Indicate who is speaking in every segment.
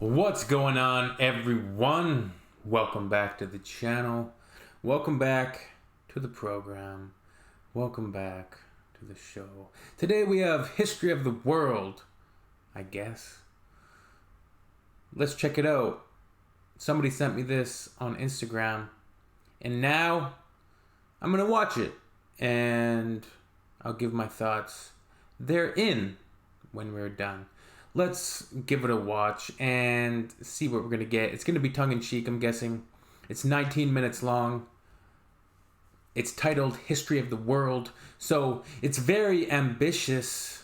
Speaker 1: What's going on, everyone? Welcome back to the channel. Welcome back to the program. Welcome back to the show. Today we have History of the World, I guess. Let's check it out. Somebody sent me this on Instagram, and now I'm gonna watch it, and I'll give my thoughts therein when we're done. Let's give it a watch and see what we're going to get. It's going to be tongue-in-cheek, I'm guessing. It's 19 minutes long. It's titled History of the World. So it's very ambitious,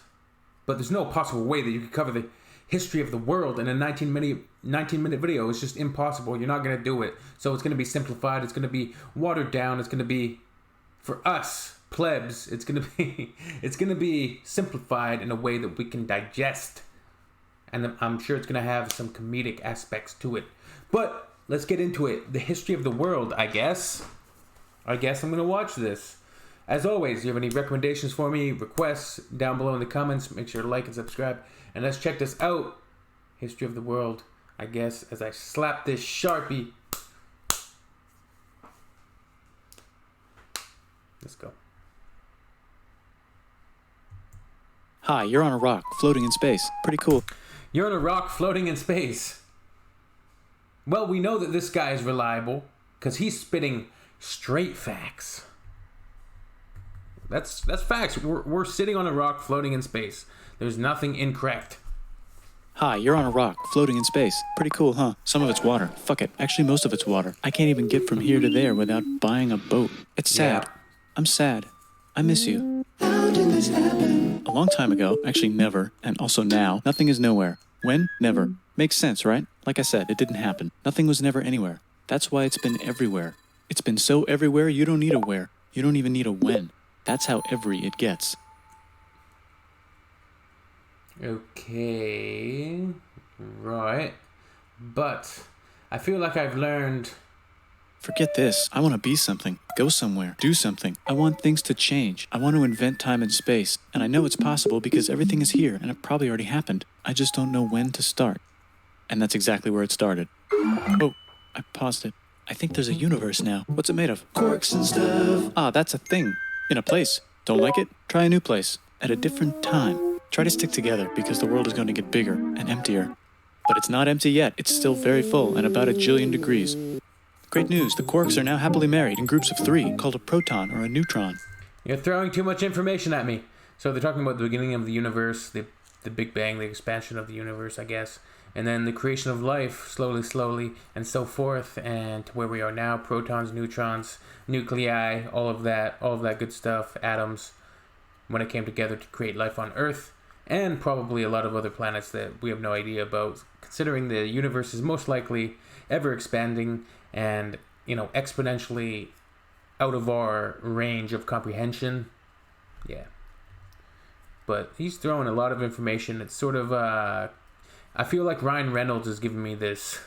Speaker 1: but there's no possible way that you could cover the history of the world in a 19-minute video. It's just impossible. You're not going to do it. So it's going to be simplified. It's going to be watered down. It's going to be, for us, plebs, it's going to be simplified in a way that we can digest. And I'm sure it's going to have some comedic aspects to it. But let's get into it. The history of the world, I guess. I'm going to watch this. As always, if you have any recommendations for me, requests, down below in the comments, make sure to like and subscribe. And let's check this out. History of the world, I guess, as I slap this Sharpie. Let's go.
Speaker 2: Hi, you're on a rock, floating in space. Pretty cool.
Speaker 1: You're on a rock floating in space. Well, we know that this guy is reliable because he's spitting straight facts. That's facts. We're sitting on a rock floating in space. There's nothing incorrect.
Speaker 2: Hi, you're on a rock, floating in space. Pretty cool, huh? Some of it's water. Fuck it. Actually, most of it's water. I can't even get from here to there without buying a boat. It's sad.
Speaker 1: Yeah.
Speaker 2: I'm sad. I miss you. How did this happen? A long time ago, actually never, and also now, nothing is nowhere. When? Never. Makes sense, right? Like I said, it didn't happen. Nothing was never anywhere. That's why it's been everywhere. It's been so everywhere, you don't need a where. You don't even need a when. That's how every it gets.
Speaker 1: Okay. Right. But I feel like I've learned...
Speaker 2: Forget this. I want to be something. Go somewhere. Do something. I want things to change. I want to invent time and space. And I know it's possible because everything is here and it probably already happened. I just don't know when to start. And that's exactly where it started. Oh, I paused it. I think there's a universe now. What's it made of? Quarks and stuff. Ah, that's a thing. In a place. Don't like it? Try a new place. At a different time. Try to stick together because the world is going to get bigger and emptier. But it's not empty yet. It's still very full and about 1 jillion degrees. Great news, the quarks are now happily married in groups of 3, called a proton or a neutron.
Speaker 1: You're throwing too much information at me. So they're talking about the beginning of the universe, the Big Bang, the expansion of the universe, I guess. And then the creation of life, slowly, and so forth. And to where we are now, protons, neutrons, nuclei, all of that good stuff, atoms, when it came together to create life on Earth. And probably a lot of other planets that we have no idea about, considering the universe is most likely ever expanding and, exponentially out of our range of comprehension. Yeah. But he's throwing a lot of information. It's sort of, I feel like Ryan Reynolds is giving me this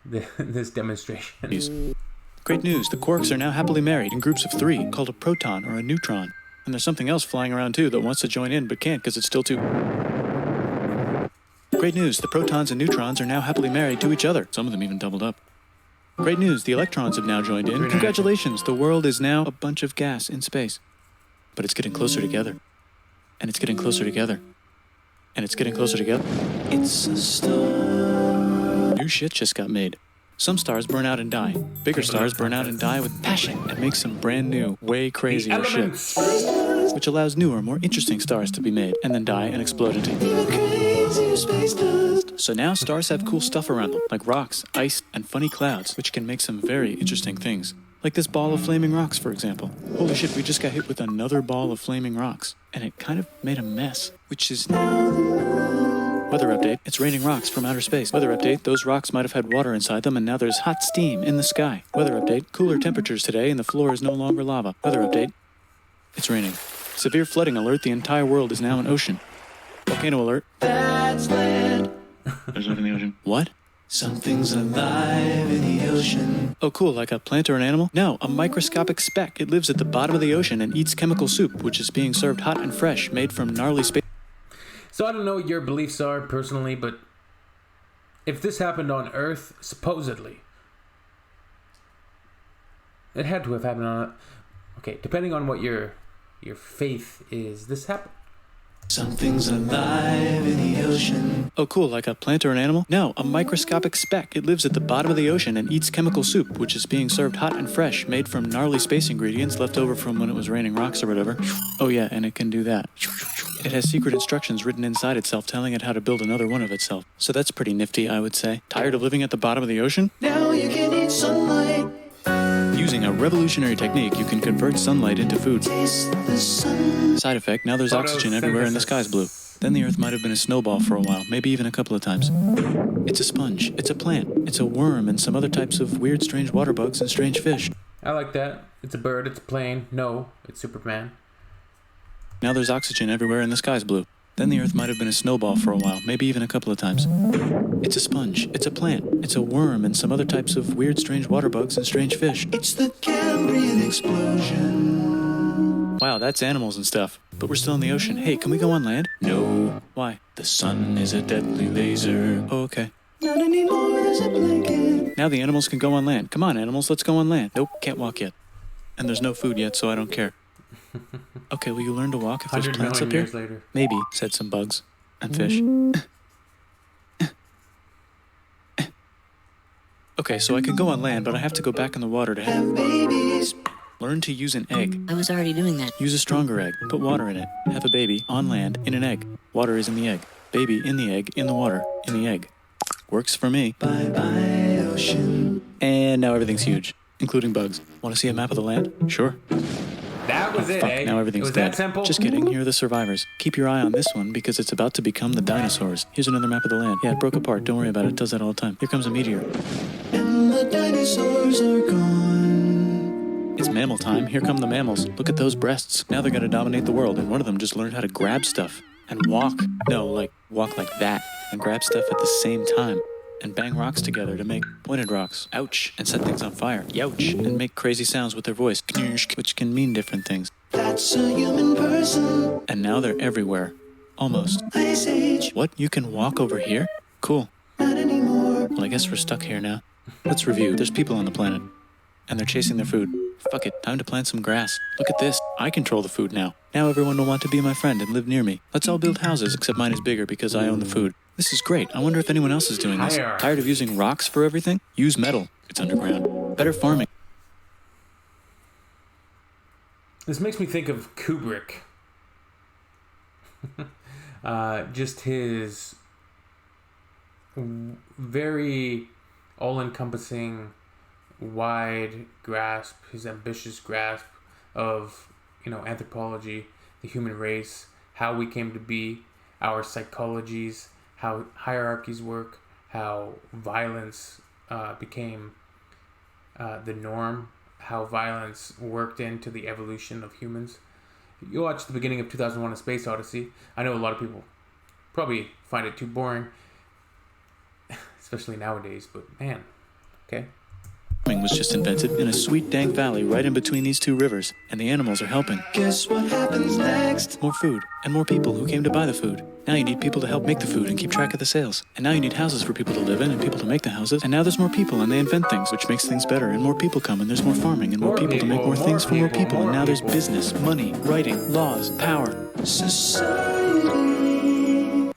Speaker 1: demonstration.
Speaker 2: Great news, the quarks are now happily married in groups of 3, called a proton or a neutron. And there's something else flying around too that wants to join in but can't because it's still too... Great news, the protons and neutrons are now happily married to each other. Some of them even doubled up. Great news, the electrons have now joined in. Congratulations, the world is now a bunch of gas in space. But it's getting closer together. And it's getting closer together. And it's getting closer together. It's a star. New shit just got made. Some stars burn out and die. Bigger stars burn out and die with passion and make some brand new, way crazier shit. Which allows newer, more interesting stars to be made and then die and explode into even crazier space dust. So now stars have cool stuff around them, like rocks, ice, and funny clouds, which can make some very interesting things. Like this ball of flaming rocks, for example. Holy shit, we just got hit with another ball of flaming rocks. And it kind of made a mess, which is now... Weather update, it's raining rocks from outer space. Weather update, those rocks might have had water inside them and now there's hot steam in the sky. Weather update, cooler temperatures today and the floor is no longer lava. Weather update, it's raining. Severe flooding alert, the entire world is now an ocean. Volcano alert. That's land. There's life in the ocean. What? Something's alive in the ocean. Oh cool, like a plant or an animal? No, a microscopic speck. It lives at the bottom of the ocean and eats chemical soup, which is being served hot and fresh, made from gnarly space.
Speaker 1: So I don't know what your beliefs are personally, but if this happened on Earth, supposedly, it had to have happened on... Okay, depending on what your faith is, this happened.
Speaker 2: Something's alive in the ocean. Oh, cool, like a plant or an animal? No, a microscopic speck. It lives at the bottom of the ocean and eats chemical soup, which is being served hot and fresh, made from gnarly space ingredients left over from when it was raining rocks or whatever. Oh yeah, and it can do that. It has secret instructions written inside itself telling it how to build another one of itself. So that's pretty nifty, I would say. Tired of living at the bottom of the ocean? Now you can eat sunlight. Using a revolutionary technique, you can convert sunlight into food. Taste the sun. Side effect, now there's oxygen everywhere and the sky's blue. Then the Earth might have been a snowball for a while, maybe even a couple of times. It's a sponge, it's a plant, it's a worm, and some other types of weird, strange water bugs and strange fish.
Speaker 1: I like that. It's a bird, it's a plane. No, it's Superman.
Speaker 2: Now there's oxygen everywhere and the sky's blue. Then the Earth might have been a snowball for a while, maybe even a couple of times. It's a sponge, it's a plant, it's a worm, and some other types of weird, strange water bugs and strange fish. It's the Cambrian explosion. Wow, that's animals and stuff. But we're still in the ocean. Hey, can we go on land? No. Why? The sun is a deadly laser. Oh, okay. Not anymore, there's a blanket. Now the animals can go on land. Come on, animals, let's go on land. Nope, can't walk yet. And there's no food yet, so I don't care. Okay, will you learn to walk if there's plants up here?
Speaker 1: Later.
Speaker 2: Maybe, said some bugs. And fish. Okay, so I can go on land, but I have to go back in the water to have babies. Learn to use an egg.
Speaker 3: I was already doing that.
Speaker 2: Use a stronger egg. Put water in it. Have a baby on land in an egg. Water is in the egg. Baby in the egg, in the water, in the egg. Works for me. Bye-bye, ocean. And now everything's huge, including bugs. Want to see a map of the land? Sure.
Speaker 1: That was it,
Speaker 2: Fuck,
Speaker 1: eh?
Speaker 2: now everything's
Speaker 1: was
Speaker 2: dead.
Speaker 1: that simple?
Speaker 2: Just kidding, here are the survivors. Keep your eye on this one because it's about to become the dinosaurs. Here's another map of the land. Yeah, it broke apart, don't worry about it, it does that all the time. Here comes a meteor. And the dinosaurs are gone. It's mammal time, here come the mammals. Look at those breasts. Now they're gonna dominate the world, and one of them just learned how to grab stuff. And walk. No, like, walk like that. And grab stuff at the same time. And bang rocks together to make pointed rocks. Ouch. And set things on fire. Youch. And make crazy sounds with their voice. Knirsch, which can mean different things. That's a human person. And now they're everywhere. Almost. Ice Age. What? You can walk over here? Cool. Not anymore. Well, I guess we're stuck here now. Let's review. There's people on the planet. And they're chasing their food. Fuck it. Time to plant some grass. Look at this. I control the food now. Now everyone will want to be my friend and live near me. Let's all build houses, except mine is bigger because I own the food. This is great. I wonder if anyone else is doing this. Tired of using rocks for everything? Use metal. It's underground. Better farming.
Speaker 1: This makes me think of Kubrick. Just his very all-encompassing, wide grasp, his ambitious grasp of, anthropology, the human race, how we came to be, our psychologies, how hierarchies work, how violence became the norm, how violence worked into the evolution of humans. You watch the beginning of 2001: A Space Odyssey. I know a lot of people probably find it too boring, especially nowadays, but man, okay.
Speaker 2: Farming was just invented in a sweet dank valley right in between these two rivers, and the animals are helping. Guess what happens next? More food, and more people who came to buy the food. Now you need people to help make the food and keep track of the sales. And now you need houses for people to live in and people to make the houses. And now there's more people and they invent things, which makes things better. And more people come and there's more farming and more people to make more things for more people. And now there's business, money, writing, laws, power. Society.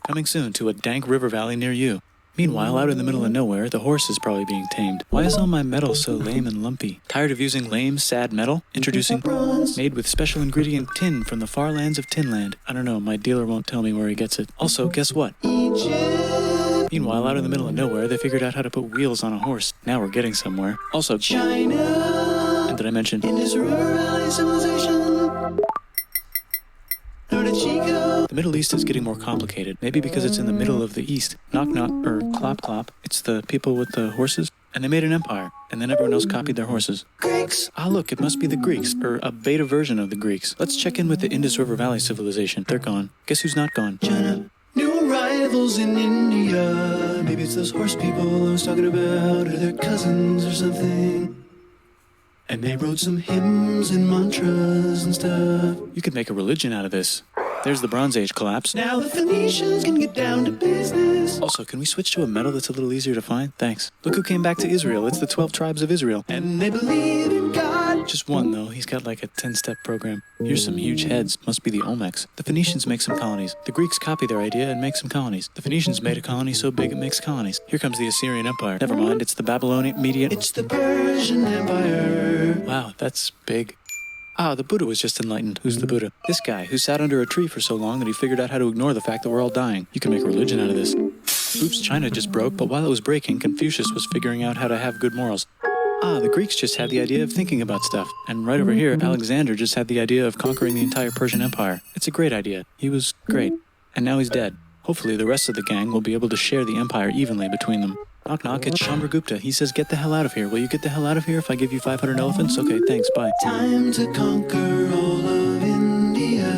Speaker 2: Coming soon to a dank river valley near you. Meanwhile, out in the middle of nowhere, the horse is probably being tamed. Why is all my metal so lame and lumpy? Tired of using lame, sad metal? Introducing bronze, made with special ingredient tin from the far lands of Tinland. I don't know, my dealer won't tell me where he gets it. Also, guess what? Egypt. Meanwhile, out in the middle of nowhere, they figured out how to put wheels on a horse. Now we're getting somewhere. Also, China. And did I mention Indus River Valley Civilization? The Middle East is getting more complicated, maybe because it's in the middle of the East. Knock knock, or clop clop. It's the people with the horses. And they made an empire, and then everyone else copied their horses. Greeks! Ah look, it must be the Greeks, or a beta version of the Greeks. Let's check in with the Indus River Valley civilization. They're gone. Guess who's not gone? China. New arrivals in India. Maybe it's those horse people I was talking about, or their cousins or something. And they wrote some hymns and mantras and stuff. You could make a religion out of this. There's the Bronze Age collapse. Now the Phoenicians can get down to business. Also, can we switch to a metal that's a little easier to find? Thanks. Look who came back to Israel. It's the 12 tribes of Israel. And they believe in God. Just one, though. He's got like a 10-step program. Here's some huge heads. Must be the Olmecs. The Phoenicians make some colonies. The Greeks copy their idea and make some colonies. The Phoenicians made a colony so big it makes colonies. Here comes the Assyrian Empire. Never mind, it's the Babylonian Median. It's the Persian Empire. Wow, that's big. Ah, the Buddha was just enlightened. Who's the Buddha? This guy, who sat under a tree for so long that he figured out how to ignore the fact that we're all dying. You can make a religion out of this. Oops, China just broke, but while it was breaking, Confucius was figuring out how to have good morals. Ah, the Greeks just had the idea of thinking about stuff. And right over here, Alexander just had the idea of conquering the entire Persian Empire. It's a great idea. He was great. And now he's dead. Hopefully the rest of the gang will be able to share the empire evenly between them. Knock knock, it's Gupta. He says, get the hell out of here. Will you get the hell out of here if I give you 500 elephants? Okay, thanks, bye. Time to conquer all of India.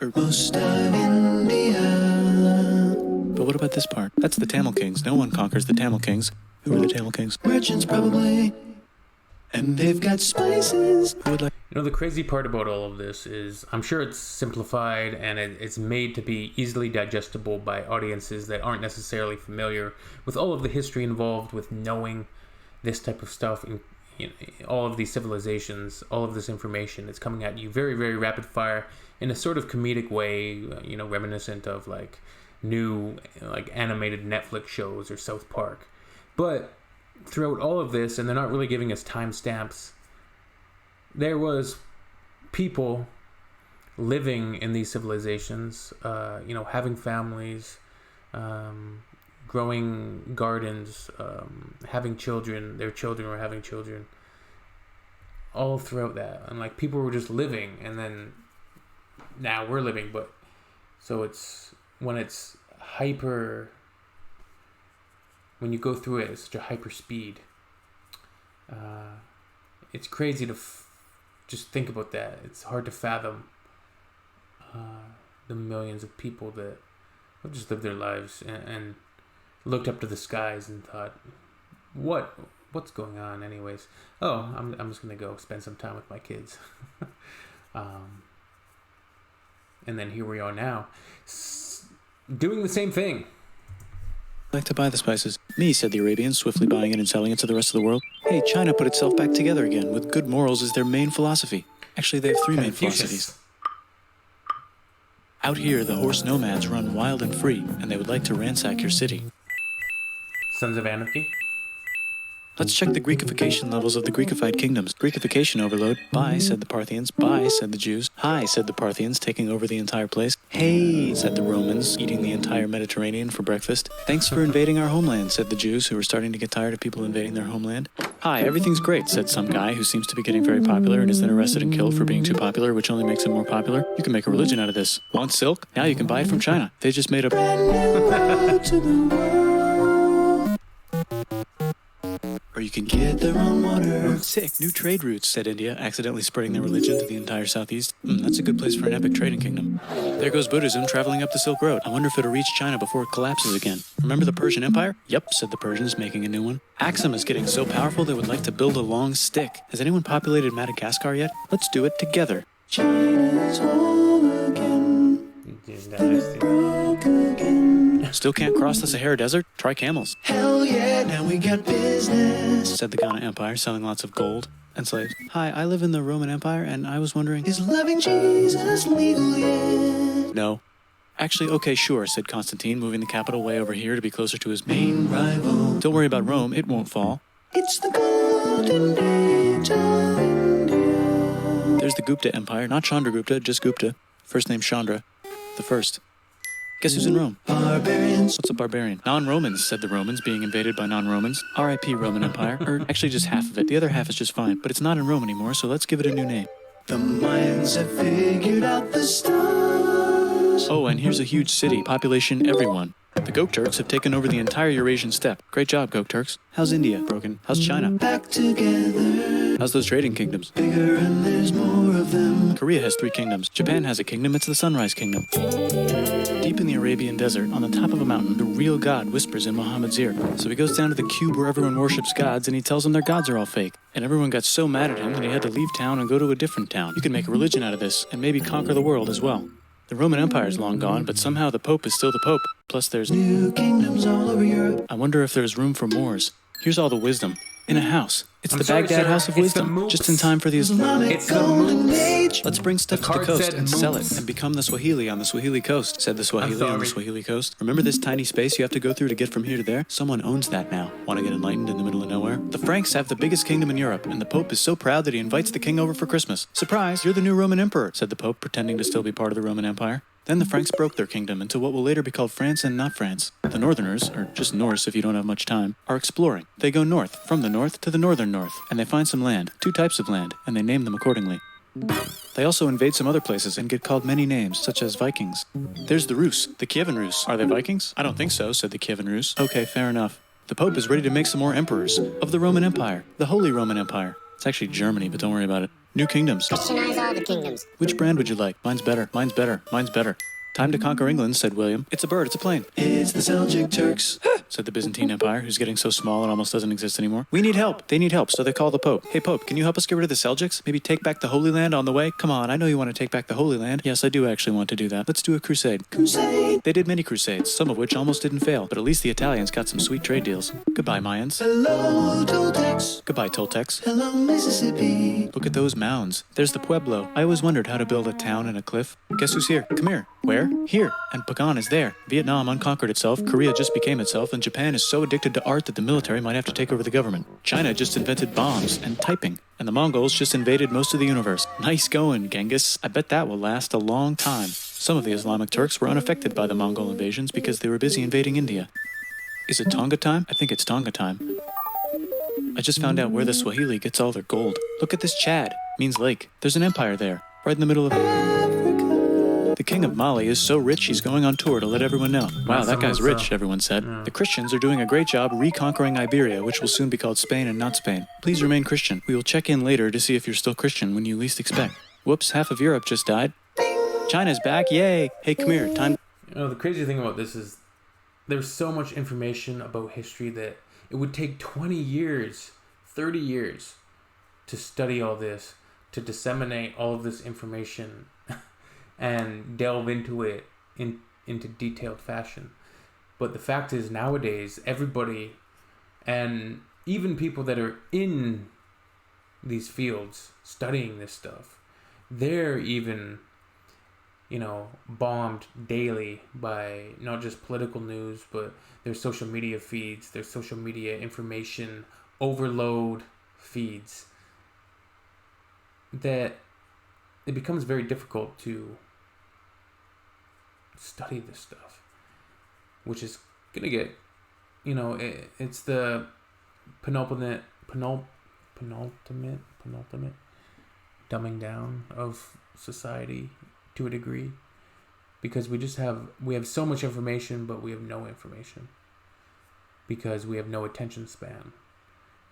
Speaker 2: Or most of India. But what about this part? That's the Tamil Kings. No one conquers the Tamil Kings. Who are the Tamil Kings? Merchants, probably. And they've got spices. Who would like...
Speaker 1: You know, the crazy part about all of this is I'm sure it's simplified and it's made to be easily digestible by audiences that aren't necessarily familiar with all of the history involved with knowing this type of stuff and, you know, all of these civilizations, all of this information. It's coming at you very, very rapid fire in a sort of comedic way, you know, reminiscent of like new like animated Netflix shows or South Park. But throughout all of this, and they're not really giving us timestamps, there was people living in these civilizations, you know, having families, growing gardens, having children, their children were having children, all throughout that. And like people were just living, and then now we're living, but so it's when it's hyper, when you go through it at such a hyper speed, it's crazy to just think about that. It's hard to fathom the millions of people that have just lived their lives and looked up to the skies and thought, what's going on anyways? Oh, I'm just gonna go spend some time with my kids. And then here we are now, doing the same thing.
Speaker 2: Like to buy the spices. Me, said the Arabians, swiftly buying it and selling it to the rest of the world. Hey, China put itself back together again, with good morals as their main philosophy. Actually, they have three main philosophies. Out here, the horse nomads run wild and free, and they would like to ransack your city.
Speaker 1: Sons of Anarchy?
Speaker 2: Let's check the Greekification levels of the Greekified kingdoms. Greekification overload. Bye, said the Parthians. Bye, said the Jews. Hi, said the Parthians, taking over the entire place. Hey, said the Romans, eating the entire Mediterranean for breakfast. Thanks for invading our homeland, said the Jews, who were starting to get tired of people invading their homeland. Hi, everything's great, said some guy who seems to be getting very popular and is then arrested and killed for being too popular, which only makes him more popular. You can make a religion out of this. Want silk? Now you can buy it from China. They just made a brand new road to the world. Or you can get their own water. Sick, new trade routes, said India, accidentally spreading their religion to the entire southeast. That's a good place for an epic trading kingdom. There goes Buddhism traveling up the Silk Road. I wonder if it'll reach China before it collapses again. Remember the Persian Empire? Yep, said the Persians, making a new one. Axum is getting so powerful they would like to build a long stick. Has anyone populated Madagascar yet? Let's do it together. China's home again. And it broke again. Still can't cross the Sahara Desert? Try camels. Hell yeah, now we got business, said the Ghana Empire, selling lots of gold and slaves. Hi, I live in the Roman Empire, and I was wondering, is loving Jesus legal yet? No. Actually, okay, sure, said Constantine, moving the capital way over here to be closer to his main rival. Don't worry about Rome, it won't fall. It's the golden age of India. There's the Gupta Empire, not Chandragupta, just Gupta. First name Chandra. The first. Guess who's in Rome? Barbarians. What's a barbarian? Non-Romans, said the Romans, being invaded by non-Romans. R.I.P. Roman Empire. Or actually just half of it. The other half is just fine. But it's not in Rome anymore, so let's give it a new name. The Mayans have figured out the stars. Oh, and here's a huge city. Population everyone. The Gok Turks have taken over the entire Eurasian steppe. Great job, Gok Turks. How's India? Broken. How's China? Back together. How's those trading kingdoms? Bigger and there's more of them. Korea has 3 kingdoms. Japan has a kingdom. It's the Sunrise Kingdom. Deep in the Arabian desert, on the top of a mountain, the real God whispers in Muhammad's ear. So he goes down to the cube where everyone worships gods, and he tells them their gods are all fake. And everyone got so mad at him that he had to leave town and go to a different town. You can make a religion out of this, and maybe conquer the world as well. The Roman Empire's long gone, but somehow the Pope is still the Pope. Plus there's
Speaker 3: New kingdoms all over Europe.
Speaker 2: I wonder if there's room for Moors. Here's all the wisdom. In a house. It's
Speaker 1: I'm
Speaker 2: the
Speaker 1: sorry,
Speaker 2: Baghdad
Speaker 1: sir.
Speaker 2: House of
Speaker 1: It's the
Speaker 2: Wisdom.
Speaker 1: mooks.
Speaker 2: Just in time for these...
Speaker 1: It's the mooks.
Speaker 2: Let's bring stuff
Speaker 1: The
Speaker 2: to the
Speaker 1: card
Speaker 2: coast
Speaker 1: said
Speaker 2: and sell it
Speaker 1: mooks.
Speaker 2: and become the Swahili on the Swahili coast, said the Swahili on the
Speaker 1: sorry.
Speaker 2: Swahili coast. Remember this tiny space you have to go through to get from here to there? Someone owns that now. Want to get enlightened in the middle of nowhere? The Franks have the biggest kingdom in Europe, and the Pope is so proud that he invites the king over for Christmas. Surprise, you're the new Roman emperor, said the Pope, pretending to still be part of the Roman Empire. Then the Franks broke their kingdom into what will later be called France and not France. The Northerners, or just Norse if you don't have much time, are exploring. They go north, from the north to the northern north, and they find some land, 2 types of land, and they name them accordingly. They also invade some other places and get called many names, such as Vikings. There's the Rus, the Kievan Rus. Are they Vikings? I don't think so, said the Kievan Rus. Okay, fair enough. The Pope is ready to make some more emperors of the Roman Empire, the Holy Roman Empire. It's actually Germany, but don't worry about it. New kingdoms.
Speaker 4: Christianize all the kingdoms.
Speaker 2: Which brand would you like? Mine's better, mine's better, mine's better. Time to conquer England, said William. It's a bird, it's a plane.
Speaker 3: It's the Seljuk Turks.
Speaker 2: Said the Byzantine Empire, who's getting so small it almost doesn't exist anymore. We need help. They need help, so they call the Pope. Hey, Pope, can you help us get rid of the Seljuks? Maybe take back the Holy Land on the way? Come on, I know you want to take back the Holy Land. Yes, I do actually want to do that. Let's do a crusade.
Speaker 3: Crusade.
Speaker 2: They did many crusades, some of which almost didn't fail, but at least the Italians got some sweet trade deals. Goodbye, Mayans.
Speaker 3: Hello, Toltecs.
Speaker 2: Goodbye, Toltecs.
Speaker 3: Hello, Mississippi.
Speaker 2: Look at those mounds. There's the Pueblo. I always wondered how to build a town in a cliff. Guess who's here? Come here. Where? Here. And Pagan is there. Vietnam unconquered itself, Korea just became itself, and Japan is so addicted to art that the military might have to take over the government. China just invented bombs and typing. And the Mongols just invaded most of the universe. Nice going, Genghis. I bet that will last a long time. Some of the Islamic Turks were unaffected by the Mongol invasions because they were busy invading India. Is it Tonga time? I think it's Tonga time. I just found out where the Swahili gets all their gold. Look at this Chad. Means lake. There's an empire there. Right in the middle of... The king of Mali is so rich he's going on tour to let everyone know. Wow, that guy's rich, everyone said.
Speaker 1: Yeah.
Speaker 2: The Christians are doing a great job reconquering Iberia, which will soon be called Spain and not Spain. Please remain Christian. We will check in later to see if you're still Christian when you least expect. Whoops, half of Europe just died. China's back, yay! Hey, come here, time...
Speaker 1: You know, the crazy thing about this is there's so much information about history that it would take 20 years, 30 years to study all this, to disseminate all of this information and delve into it into detailed fashion. But the fact is, nowadays, everybody, and even people that are in these fields studying this stuff, they're even, bombed daily by not just political news, but their social media feeds, their social media information overload feeds, that it becomes very difficult to study this stuff, which is gonna get, it's the penultimate dumbing down of society to a degree, because we have so much information, but we have no information, because we have no attention span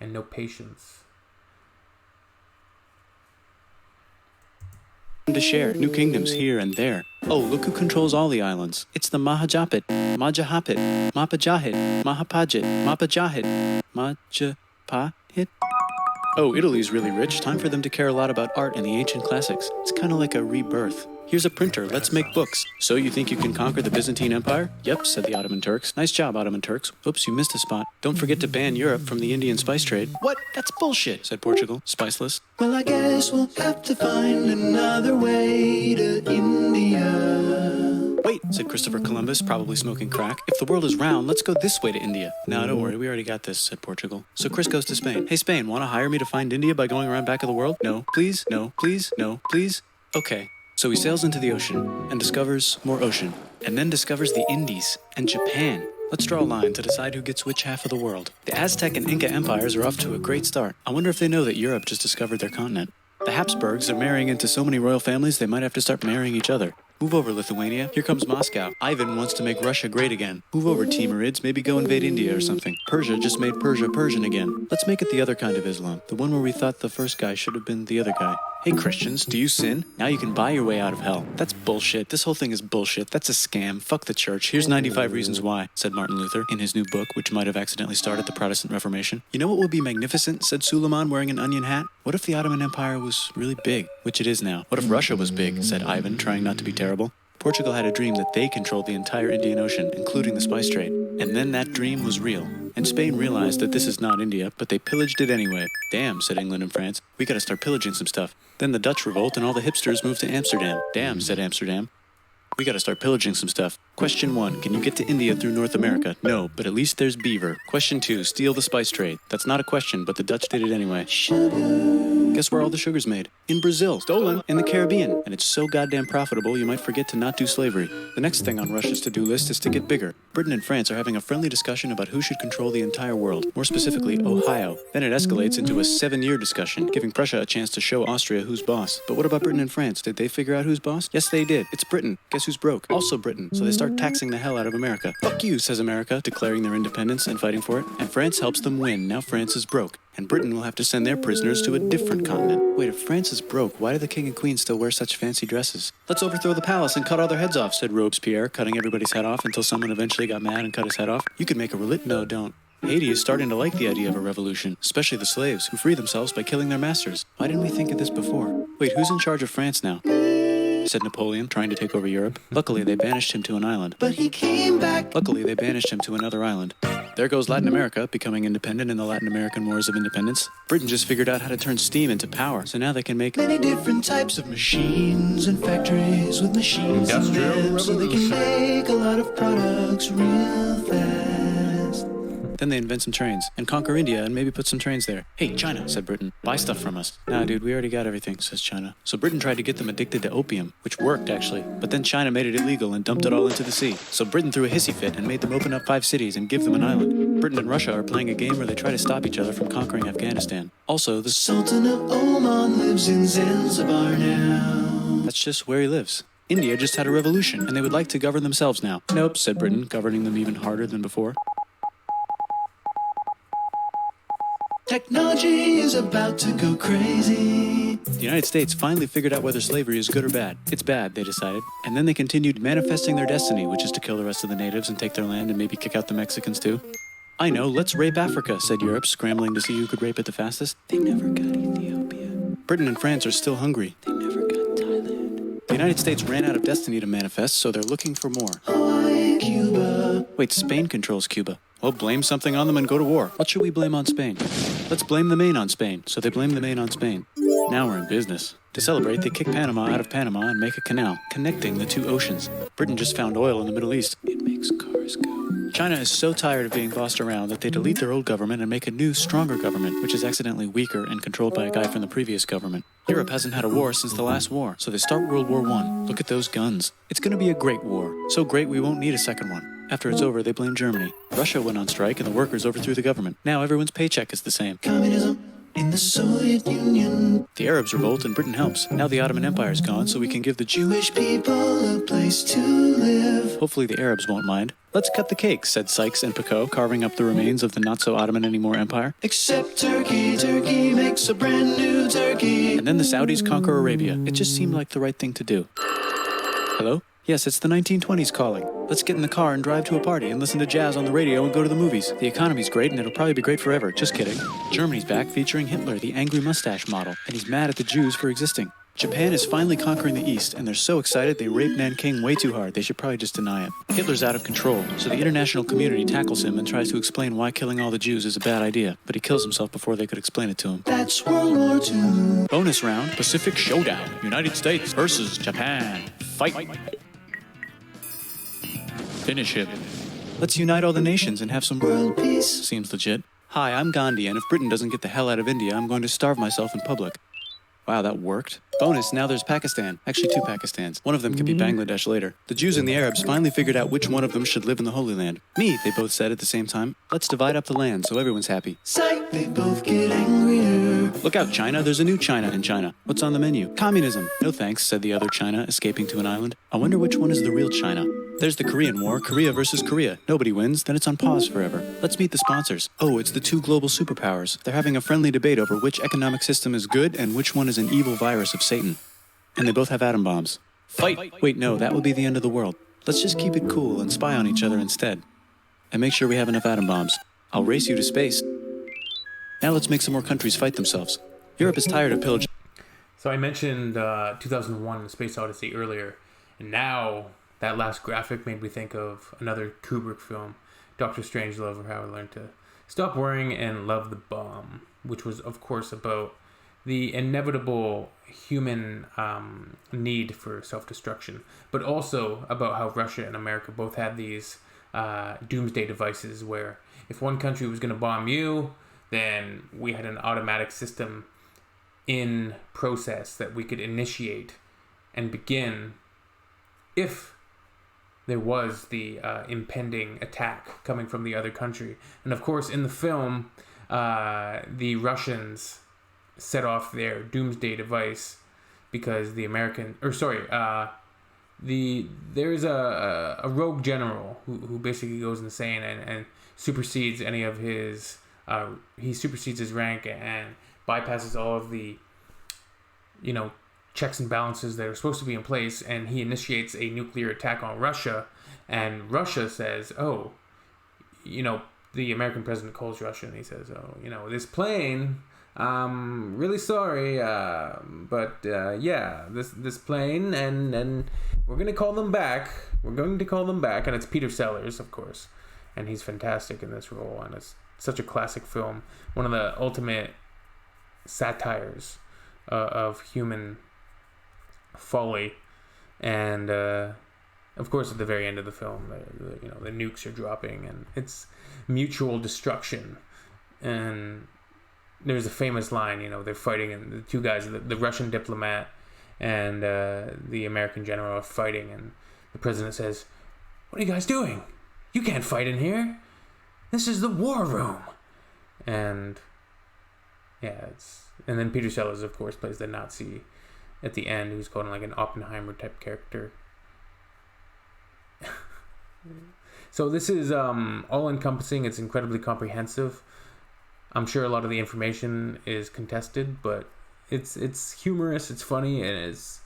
Speaker 1: and no patience.
Speaker 2: To share new kingdoms here and there. Oh, look who controls all the islands. It's the Mahajapit, Majahapit, Mapajahit, Mahapajit, Mapajahit, Majapahit. Oh, Italy's really rich. Time for them to care a lot about art and the ancient classics. It's kind of like a rebirth. Here's a printer. Let's make books. So you think you can conquer the Byzantine Empire? Yep, said the Ottoman Turks. Nice job, Ottoman Turks. Oops, you missed a spot. Don't forget to ban Europe from the Indian spice trade. What? That's bullshit, said Portugal. Spiceless.
Speaker 3: Well, I guess we'll have to find another way to India.
Speaker 2: Wait, said Christopher Columbus, probably smoking crack. If the world is round, let's go this way to India. No, don't worry, we already got this, said Portugal. So Chris goes to Spain. Hey, Spain, want to hire me to find India by going around back of the world? No, please, no, please, no, please. Okay. So he sails into the ocean and discovers more ocean, and then discovers the Indies and Japan. Let's draw a line to decide who gets which half of the world. The Aztec and Inca empires are off to a great start. I wonder if they know that Europe just discovered their continent. The Habsburgs are marrying into so many royal families they might have to start marrying each other. Move over, Lithuania. Here comes Moscow. Ivan wants to make Russia great again. Move over, Timurids. Maybe go invade India or something. Persia just made Persia Persian again. Let's make it the other kind of Islam. The one where we thought the first guy should have been the other guy. Hey, Christians, do you sin? Now you can buy your way out of hell. That's bullshit. This whole thing is bullshit. That's a scam. Fuck the church. Here's 95 Reasons Why, said Martin Luther in his new book, which might have accidentally started the Protestant Reformation. You know what would be magnificent, said Suleiman wearing an onion hat? What if the Ottoman Empire was really big, which it is now? What if Russia was big, said Ivan, trying not to be terrible. Portugal had a dream that they controlled the entire Indian Ocean, including the spice trade. And then that dream was real. And Spain realized that this is not India, but they pillaged it anyway. Damn, said England and France. We gotta start pillaging some stuff. Then the Dutch revolt and all the hipsters moved to Amsterdam. Damn, said Amsterdam. We gotta start pillaging some stuff. Question 1, can you get to India through North America? No, but at least there's beaver. Question 2, steal the spice trade. That's not a question, but the Dutch did it anyway. Guess where all the sugar's made? In Brazil. Stolen. In the Caribbean. And it's so goddamn profitable you might forget to not do slavery. The next thing on Russia's to-do list is to get bigger. Britain and France are having a friendly discussion about who should control the entire world, more specifically, Ohio. Then it escalates into a 7-year discussion, giving Prussia a chance to show Austria who's boss. But what about Britain and France? Did they figure out who's boss? Yes, they did. It's Britain. Guess who's broke? Also Britain. So they start taxing the hell out of America. Fuck you, says America, declaring their independence and fighting for it. And France helps them win. Now France is broke. And Britain will have to send their prisoners to a different continent. Wait, if France is broke, why do the king and queen still wear such fancy dresses? Let's overthrow the palace and cut all their heads off, said Robespierre, cutting everybody's head off until someone eventually got mad and cut his head off. You could make a No, don't. Haiti is starting to like the idea of a revolution, especially the slaves, who free themselves by killing their masters. Why didn't we think of this before? Wait, who's in charge of France now? Said Napoleon, trying to take over Europe. Luckily, they banished him to an island.
Speaker 3: But he came back.
Speaker 2: Luckily, they banished him to another island. There goes Latin America, becoming independent in the Latin American Wars of Independence. Britain just figured out how to turn steam into power, so now they can make
Speaker 3: Many different types of machines and factories with machines and
Speaker 1: Industrial
Speaker 3: them, so they can make a lot of products real fast.
Speaker 2: Then they invent some trains, and conquer India, and maybe put some trains there. Hey, China, said Britain, buy stuff from us. Nah, dude, we already got everything, says China. So Britain tried to get them addicted to opium, which worked, actually. But then China made it illegal and dumped it all into the sea. So Britain threw a hissy fit and made them open up 5 cities and give them an island. Britain and Russia are playing a game where they try to stop each other from conquering Afghanistan. Also, the
Speaker 3: Sultan of Oman lives in Zanzibar now.
Speaker 2: That's just where he lives. India just had a revolution, and they would like to govern themselves now. Nope, said Britain, governing them even harder than before.
Speaker 3: Technology is about to go crazy.
Speaker 2: The United States finally figured out whether slavery is good or bad. It's bad, they decided. And then they continued manifesting their destiny, which is to kill the rest of the natives and take their land and maybe kick out the Mexicans too. I know, let's rape Africa, said Europe, scrambling to see who could rape it the fastest. They never got Ethiopia. Britain and France are still hungry. They never got Thailand. The United States ran out of destiny to manifest, so they're looking for more.
Speaker 3: Hawaii, Cuba.
Speaker 2: Wait, Spain controls Cuba. Well, blame something on them and go to war. What should we blame on Spain? Let's blame the Maine on Spain. So they blame the Maine on Spain. Now we're in business. To celebrate, they kick Panama out of Panama and make a canal, connecting the 2 oceans. Britain just found oil in the Middle East. It makes cars go. China is so tired of being bossed around that they delete their old government and make a new, stronger government, which is accidentally weaker and controlled by a guy from the previous government. Europe hasn't had a war since the last war, so they start World War I. Look at those guns. It's gonna be a great war. So great we won't need a second one. After it's over, they blame Germany. Russia went on strike and the workers overthrew the government. Now everyone's paycheck is the same.
Speaker 3: Communism in the Soviet Union.
Speaker 2: The Arabs revolt and Britain helps. Now the Ottoman Empire's gone, so we can give the
Speaker 3: Jewish people a place to live.
Speaker 2: Hopefully the Arabs won't mind. Let's cut the cake, said Sykes and Picot, carving up the remains of the not-so-Ottoman-anymore empire.
Speaker 3: Except Turkey. Turkey makes a brand new Turkey.
Speaker 2: And then the Saudis conquer Arabia. It just seemed like the right thing to do. Hello? Yes, it's the 1920s calling. Let's get in the car and drive to a party and listen to jazz on the radio and go to the movies. The economy's great and it'll probably be great forever. Just kidding. Germany's back featuring Hitler, the angry mustache model, and he's mad at the Jews for existing. Japan is finally conquering the East, and they're so excited they raped Nanking way too hard. They should probably just deny it. Hitler's out of control, so the international community tackles him and tries to explain why killing all the Jews is a bad idea, but he kills himself before they could explain it to him.
Speaker 3: That's World War II.
Speaker 2: Bonus round, Pacific Showdown. United States versus Japan. Fight. Finish him. Let's unite all the nations and have some
Speaker 3: World peace.
Speaker 2: Seems legit. Hi, I'm Gandhi, and if Britain doesn't get the hell out of India, I'm going to starve myself in public. Wow, that worked. Bonus, now there's Pakistan. Actually, 2 Pakistans. One of them could be Bangladesh later. The Jews and the Arabs finally figured out which one of them should live in the Holy Land. Me, they both said at the same time. Let's divide up the land so everyone's happy.
Speaker 3: Psych, they both get angrier.
Speaker 2: Look out, China. There's a new China in China. What's on the menu? Communism. No thanks, said the other China, escaping to an island. I wonder which one is the real China. There's the Korean War, Korea versus Korea. Nobody wins, then it's on pause forever. Let's meet the sponsors. Oh, it's the 2 global superpowers. They're having a friendly debate over which economic system is good and which one is an evil virus of Satan. And they both have atom bombs. Fight! Wait, no, that would be the end of the world. Let's just keep it cool and spy on each other instead. And make sure we have enough atom bombs. I'll race you to space. Now let's make some more countries fight themselves. Europe is tired of pillaging.
Speaker 1: So I mentioned 2001, The Space Odyssey earlier, And now, that last graphic made me think of another Kubrick film, Dr. Strangelove, or How I Learned to Stop Worrying and Love the Bomb, which was, of course, about the inevitable human need for self-destruction, but also about how Russia and America both had these doomsday devices where if one country was going to bomb you, then we had an automatic system in process that we could initiate and begin if there was the impending attack coming from the other country. And of course, in the film, the Russians set off their doomsday device because the there's a rogue general who basically goes insane and supersedes any of his he supersedes his rank and bypasses all of the checks and balances that are supposed to be in place, and he initiates a nuclear attack on Russia. And Russia says, the American president calls Russia and he says, this plane, really sorry, but this plane, and we're going to call them back. We're going to call them back. And it's Peter Sellers, of course. And he's fantastic in this role. And it's such a classic film. One of the ultimate satires of human folly. And, of course, at the very end of the film, the nukes are dropping. And it's mutual destruction. And there's a famous line, they're fighting, and the two guys, the Russian diplomat and the American general are fighting, and the president says, "What are you guys doing? You can't fight in here. This is the war room." And and then Peter Sellers, of course, plays the Nazi at the end, who's called like an Oppenheimer type character. So this is all encompassing. It's incredibly comprehensive. I'm sure a lot of the information is contested, but it's humorous, it's funny, and it's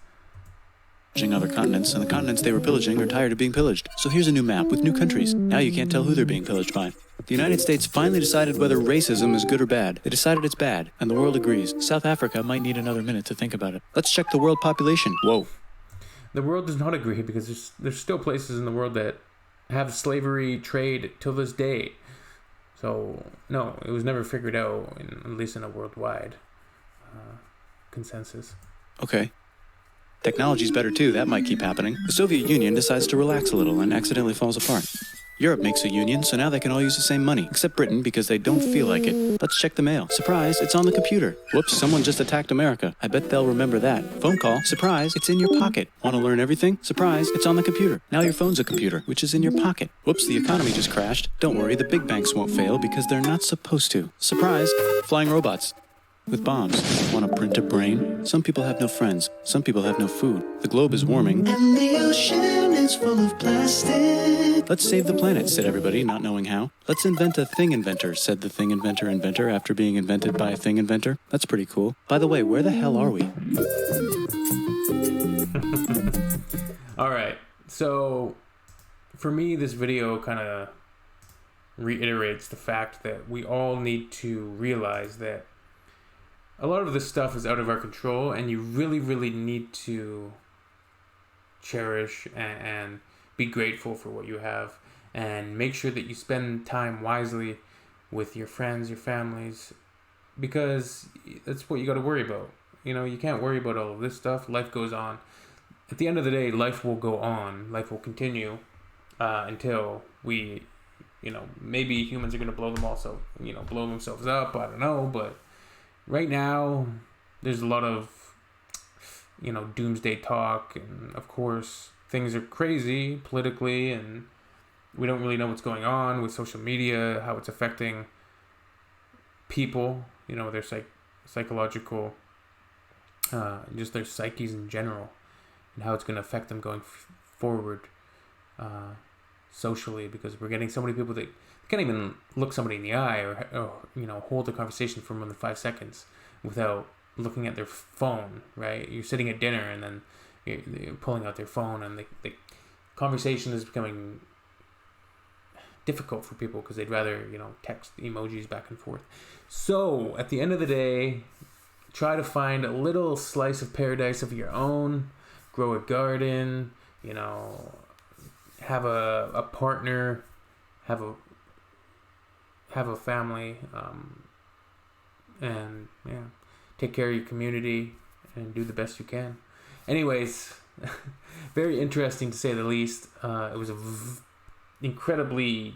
Speaker 2: Other continents, and the continents they were pillaging are tired of being pillaged. So here's a new map with new countries. Now you can't tell who they're being pillaged by. The United States finally decided whether racism is good or bad. They decided it's bad, and the world agrees. South Africa might need another minute to think about it. Let's check the world population. Whoa.
Speaker 1: The world does not agree, because there's still places in the world that have slavery trade till this day. So, no, it was never figured out, at least in a worldwide consensus.
Speaker 2: Okay. Technology's better too, that might keep happening. The Soviet Union decides to relax a little and accidentally falls apart. Europe makes a union, so now they can all use the same money, except Britain because they don't feel like it. Let's check the mail. Surprise, it's on the computer. Whoops, someone just attacked America. I bet they'll remember that. Phone call. Surprise, it's in your pocket. Want to learn everything? Surprise, it's on the computer. Now your phone's a computer, which is in your pocket. Whoops, the economy just crashed. Don't worry, the big banks won't fail because they're not supposed to. Surprise, flying robots. With bombs. Want to print a brain? Some people have no friends. Some people have no food. The globe is warming.
Speaker 3: And the ocean is full of plastic.
Speaker 2: Let's save the planet, said everybody, not knowing how. Let's invent a thing inventor, said the thing inventor after being invented by a thing inventor. That's pretty cool. By the way, where the hell are we?
Speaker 1: All right. So, for me, this video kind of reiterates the fact that we all need to realize that a lot of this stuff is out of our control, and you really, really need to cherish and be grateful for what you have, and make sure that you spend time wisely with your friends, your families, because that's what you got to worry about. You can't worry about all of this stuff. Life goes on. At the end of the day, life will go on. Life will continue until we, maybe humans are going to blow themselves up. I don't know, but right now, there's a lot of, doomsday talk, and of course, things are crazy politically, and we don't really know what's going on with social media, how it's affecting people, their psychological, just their psyches in general, and how it's going to affect them going forward socially, because we're getting so many people that can't even look somebody in the eye or hold a conversation for more than 5 seconds without looking at their phone, right? You're sitting at dinner and then you're pulling out their phone, and the conversation is becoming difficult for people because they'd rather, text emojis back and forth. So at the end of the day, try to find a little slice of paradise of your own, grow a garden, you know, have a partner, have a family, and yeah, take care of your community and do the best you can. Anyways, very interesting to say the least. It was incredibly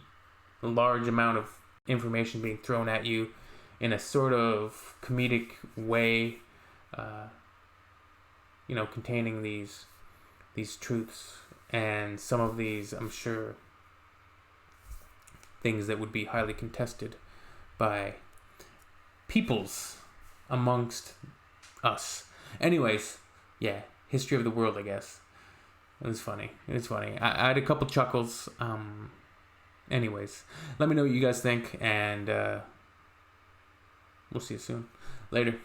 Speaker 1: large amount of information being thrown at you in a sort of comedic way, containing these truths, and some of these, I'm sure, things that would be highly contested by peoples amongst us. Anyways, yeah, history of the world, I guess. It was funny. I had a couple chuckles. Anyways, let me know what you guys think, and we'll see you soon. Later.